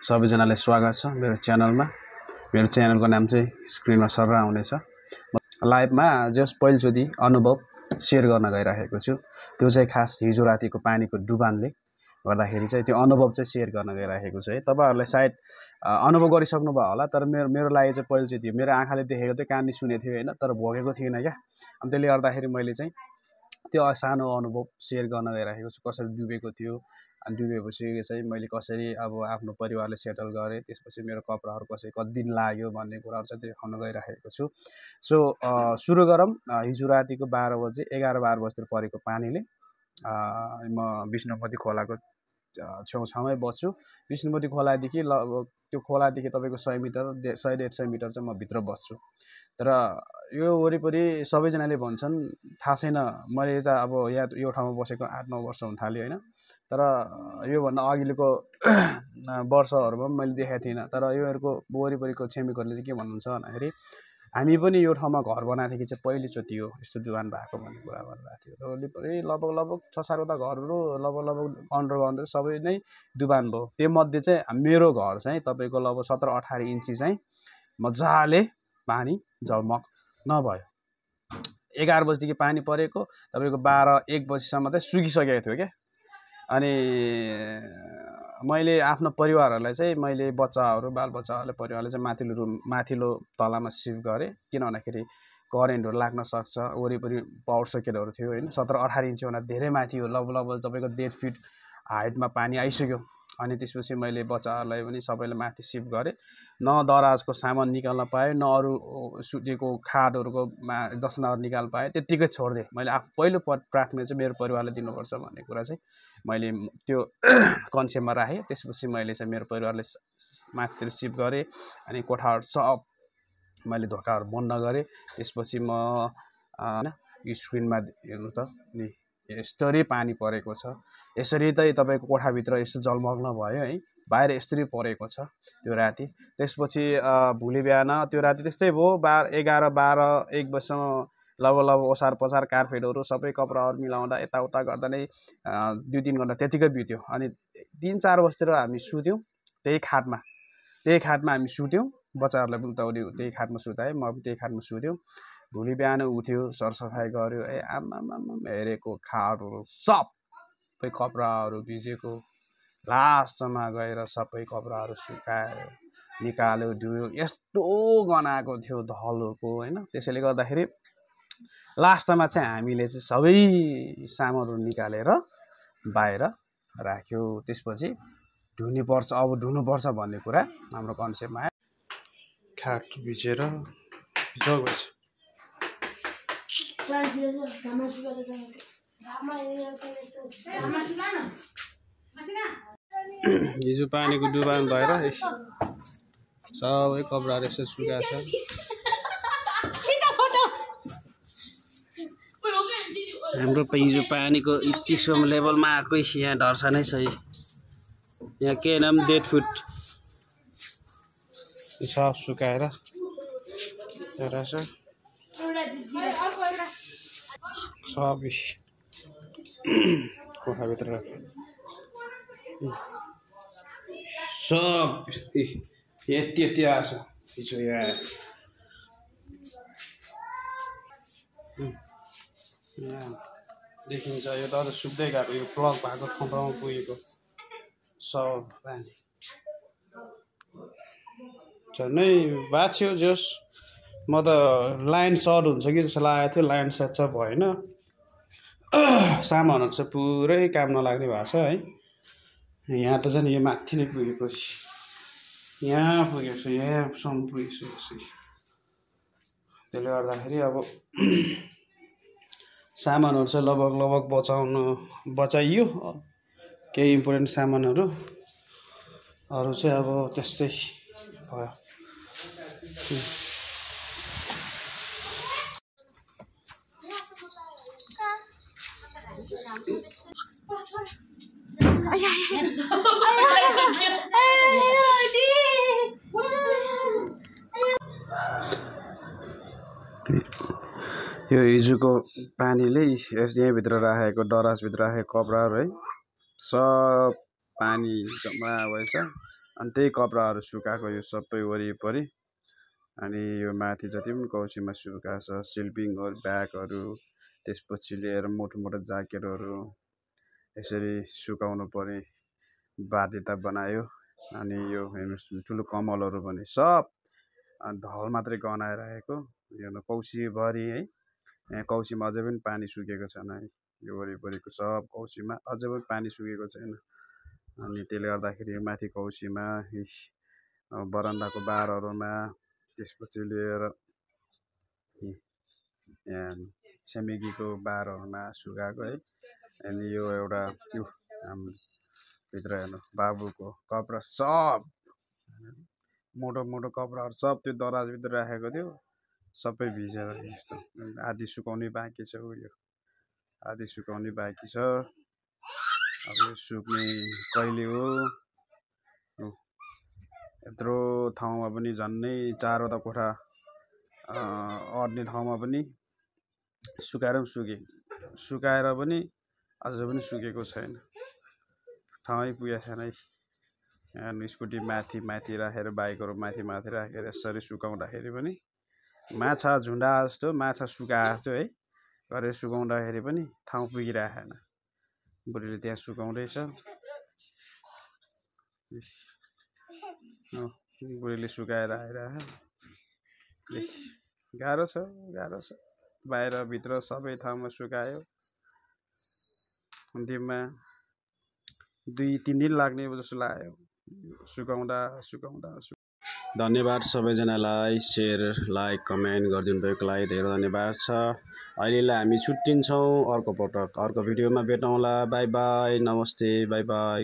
सबैजनालाई स्वागत छ मेरो च्यानलमा। मेरो च्यानलको नाम चाहिँ स्क्रिनमा सर्र आउनेछ। लाइभमा जस पहिलोचोटि अनुभव सेयर गर्न गइरहेको छु। त्यो चाहिँ खास हिजो रातिको पानीको डुबानले गर्दाखेरि चाहिँ त्यो अनुभव चाहिँ सेयर गर्न गइरहेको छु है। तपाईहरुले सायद अनुभव गरिसक्नु भयो होला, तर मेरो लागि चाहिँ पहिलोचोटि मेरो आँखाले देखेको थियो, कानले सुनेको थियो हैन, तर भोगेको थिएन क्या। अनि त्यसले गर्दाखेरि मैले चाहिँ त्यो सानो अनुभव सेयर गर्न गइरहेको छु। कसरी डुबेको थियो, अनि डुबेपछि चाहिँ मैले कसरी अब आफ्नो परिवारले सेटल गरेँ, त्यसपछि मेरो कपडाहरू कसरी कति दिन लाग्यो भन्ने कुराहरू चाहिँ देखाउन गइरहेको छु। सो सुरु गरौँ। हिजो रातिको 12 बजे 11-12 बजेतिर परेको पानीले म विष्णुपति खोलाको छेउछाउमै बस्छु। विष्णुपति खोलादेखि त्यो खोलादेखि तपाईँको 100 मिटर 100-150 मिटर चाहिँ म भित्र बस्छु। तर यो वरिपरि सबैजनाले भन्छन्, थाहा छैन, मैले त अब यहाँ यो ठाउँमा बसेको 8-9 वर्ष हुन थाल्यो हैन। तर योभन्दा अघिल्लो वर्षहरूमा पनि मैले देखेको थिइनँ। तर योहरूको वरिपरिको छिमेकीहरूले चाहिँ के भन्नुहुन्छ भन्दाखेरि हामी पनि यो ठाउँमा घर बनाएदेखि चाहिँ पहिलोचोटि हो यस्तो डुबान भएको भन्ने कुरा गरिरहेको थियो। वरिपरि लगभग 6-7वटा घरहरू लगभग अन्डरग्राउन्ड सबै नै डुबान भयो। त्यो मध्ये चाहिँ मेरो घर चाहिँ तपाईँको लगभग 17-18 इन्ची चाहिँ मजाले पानी जलमग नभयो। 11 बजेदेखि पानी परेको तपाईँको 12-1 बजीसम्म चाहिँ सुकिसकेको थियो क्या। अनि मैले आफ्नो परिवारहरूलाई चाहिँ मैले बालबच्चाहरूलाई परिवारलाई चाहिँ माथिल्लो तलामा सिफ्ट गरेँ। किन भन्दाखेरि करेन्टहरू लाग्न सक्छ, वरिपरि पावर सकेटहरू थियो हैन। 17-18 इन्ची भन्दा धेरै माथि हो, लगभग तपाईँको 1.5 फिट हाइटमा पानी आइसक्यो। अनि त्यसपछि मैले बच्चाहरूलाई पनि सबैलाई माथि सिफ्ट गरेँ। न दराजको सामान निकाल्न पाएँ, न अरू सुतेको खाटहरूको दसनाहरू निकाल्न पाएँ, त्यतिकै छोडिदिएँ। मैले पहिलो प्राथमिकता चाहिँ मेरो परिवारलाई दिनुपर्छ भन्ने कुरा चाहिँ मैले त्यो कन्सेप्टमा राखेँ। त्यसपछि मैले चाहिँ मेरो परिवारलाई माथितिर सिफ्ट गरेँ। अनि कोठाहरू सब मैले ढोकाहरू बन्द गरेँ। त्यसपछि म हैन स्क्रिनमा हेर्नु त नि यसरी पानी परेको छ। यसरी चाहिँ तपाईँको कोठाभित्र यस्तो जलमग्न भयो है, बाहिर यसरी परेको छ त्यो राति। त्यसपछि भोलि बिहान त्यो राति त्यस्तै भयो। 11-12-1 बजीसम्म लगभग ओसार पसार कार्पेटहरू सबै कपडाहरू मिलाउँदा यताउता गर्दा नै 2-3 घन्टा त्यतिकै बित्यो। अनि 3-4 बजीतिर हामी सुत्यौँ त्यही खाटमा हामी सुत्यौँ। बच्चाहरूलाई पनि उताउली त्यही खाटमा सुताएँ, म पनि त्यही खाटमा सुत्यौँ। भोलि बिहान उठ्यो, सरसफाइ गर्यो, आम्मामा हेरेको खाटहरू सबै कपडाहरू भिजेको। लास्टमा गएर सबै कपडाहरू सुकायो, निकाल्यो, धुयो। यस्तो गनाएको थियो धलोको हैन। त्यसैले गर्दाखेरि लास्टमा चाहिँ हामीले चाहिँ सबै सामानहरू निकालेर बाहिर राख्यो। त्यसपछि धुनुपर्छ भन्ने कुरा हाम्रो कन्सेप्टमा आयो। खाट भिजेर जग्छ हिजो पानीको डुबान भएर सबै कपडाहरू यसो सुकाछ। हाम्रो हिजो पानीको यतिसम्म लेभलमा आएकै यहाँ ढर्सा नै छ। यहाँ के नाम 1.5 फुट सब सुकाएर रहेछ सबै कोठाभित्र सब यति आएछ हिजो यहाँ देखिन्छ। यो त सुक्दै गएको, यो प्लग भएको ठाउँमा पुगेको सब पानी झन्डै बाँच्यो। जस म त लाइन सर्ट हुन्छ कि जस्तो लागेको थियो, लाइन सर्ट चाहिँ भएन। सामानहरू चाहिँ पुरै काम नलाग्ने भएको छ है। यहाँ त झन् यो माथि नै पुगेपछि यहाँ पुगेछ, यहाँसम्म पुगेछ यसै। त्यसले गर्दाखेरि अब सामानहरू चाहिँ लगभग बचाइयो। केही इम्पोर्टेन्ट सामानहरू, अरू चाहिँ अब त्यस्तै भयो। यो हिजोको पानीले यहाँभित्र राखेको दराजभित्र राखेको कपडाहरू है सब पानी जम्मा भएछ। अनि त्यही कपडाहरू सुकाएको यो सबै वरिपरि। अनि यो माथि जति पनि कौसीमा सुकाएको छ स्लिपिङहरू ब्यागहरू त्यसपछि लिएर मोटो मोटो ज्याकेटहरू यसरी सुकाउनु पर्ने बाध्यता बनायो। अनि यो हेर्नुहोस् ठुलो कम्मलहरू पनि सब ढल मात्रै गनाइरहेको यो कौसीभरि है। यहाँ कौसीमा अझै पनि पानी सुकेको छैन है। यो वरिपरिको सब कौसीमा अझै पनि पानी सुकेको छैन। अनि त्यसले गर्दाखेरि माथि कौसीमा बरन्डाको बारहरूमा त्यसपछि लिएर यहाँ छिमेकीको बारहरूमा सुकाएको है। अनि यो एउटा त्यो हाम्रो भित्र हेर्नु बाबुको कपडा सब मोटो मोटो कपडाहरू सब त्यो दराजभित्र राखेको थियो सबै भिजेर यस्तो आधी सुकाउनै बाँकी छ। यो आधी सुकाउनै बाँकी छ। अब यो सुक्ने कहिले हो। यत्रो ठाउँमा पनि झन्नै 4वटा कोठा अड्ने ठाउँमा पनि सुकाएर पनि अझ पनि सुकेको छैन। ठाउँै पुगेको छैन है। यहाँ स्कुटी माथि राखेर बाइकहरू माथि राखेर यसरी सुकाउँदाखेरि पनि माछा झुन्डा जस्तो माछा सुकाएको थियो है गरेर सुकाउँदाखेरि पनि ठाउँ पुगिरहेको छैन। बुढीले त्यहाँ सुकाउँदैछ। बुढीले सुकाएर आइरहेको गाह्रो छ बाहिर भित्र सबै ठाउँमा सुकायो। अन्तिममा 2-3 दिन लाग्ने जस्तो लाग्यो सुकाउँदा। धन्यवाद सबैजनालाई सेयर लाइक कमेन्ट गरिदिनु भएकोको लागि धेरै धन्यवाद छ। अहिलेलाई हामी छुट्टिन्छौँ। अर्को भिडियोमा भेटौँला। बाई बाई नमस्ते बाई बाई।